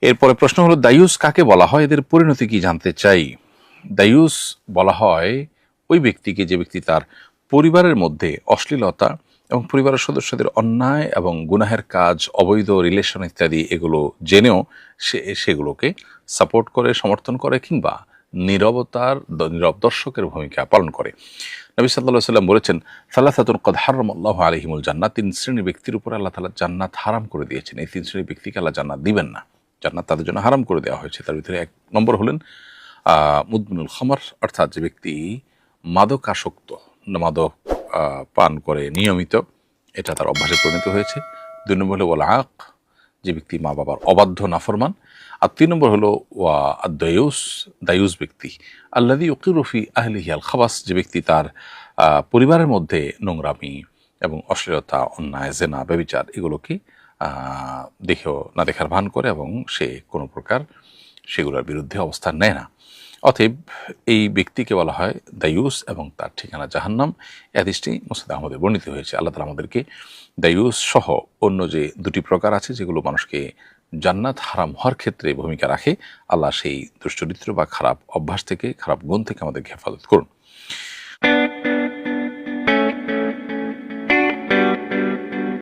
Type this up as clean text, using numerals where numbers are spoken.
এরপরে প্রশ্ন হলো, দায়ুস কাকে বলা হয়, এদের পরিণতি কি জানতে চাই। দায়ুস বলা হয় ওই ব্যক্তিকে যে ব্যক্তি তার পরিবারের মধ্যে অশ্লীলতা এবং পরিবারের সদস্যদের অন্যায় এবং গুনাহের কাজ, অবৈধ রিলেশন ইত্যাদি এগুলো জেনেও সেগুলোকে সাপোর্ট করে, সমর্থন করে, কিংবা নীরব দর্শকের ভূমিকা পালন করে। নবী সাল্লাল্লাহু আলাইহি ওয়াসাল্লাম বলেছেন, সালাসাতুন কদ হারামাল্লাহু আলাইহিমুল জান্নাত, তিন শ্রেণীর ব্যক্তির উপর আল্লাহ তাআলা জান্নাত হারাম করে দিয়েছেন। এই তিন শ্রেণীর ব্যক্তিকে আল্লাহ জান্নাত দিবেন না, জান্নাত তাদের জন্য হারাম করে দেওয়া হয়েছে। তার ভিতরে এক নম্বর হলেন মুদমিনুল খামার, অর্থাৎ যে ব্যক্তি মাদকাসক্ত, মাদক পান করে নিয়মিত, এটা তার অভ্যাসে পরিণত হয়েছে। দুই নম্বর হলো ওয়াল আক, যে ব্যক্তি মা বাবার অবাধ্য নাফরমান। আর তিন নম্বর হলো ওয়া দায়ুস, দায়ুস ব্যক্তি আল্লাযী ইউকিরু ফি আহলিহি আল খাবাস, যে ব্যক্তি তার পরিবারের মধ্যে নোংরামি এবং অশ্লীলতা, অন্যায়, জেনা, ব্যভিচার এগুলোকে দেখেও না দেখার ভান করে এবং সে কোনো প্রকার সেগুলোর বিরুদ্ধে অবস্থান নেয় না। অতএব এই ব্যক্তিকে বলা হয় দায়ুস এবং তার ঠিকানা জাহান্নাম। এই হাদিসটি মুসনাদ আহমদে বর্ণিত হয়েছে। আল্লাহ তাআলা আমাদেরকে দায়ুস সহ অন্য যে দুটি প্রকার আছে যেগুলো মানুষকে জান্নাত হারাম হওয়ার ক্ষেত্রে ভূমিকা রাখে, আল্লাহ সেই দুশ্চরিত্র বা খারাপ অভ্যাস থেকে, খারাপ গুণ থেকে আমাদেরকে হেফাজত করুন।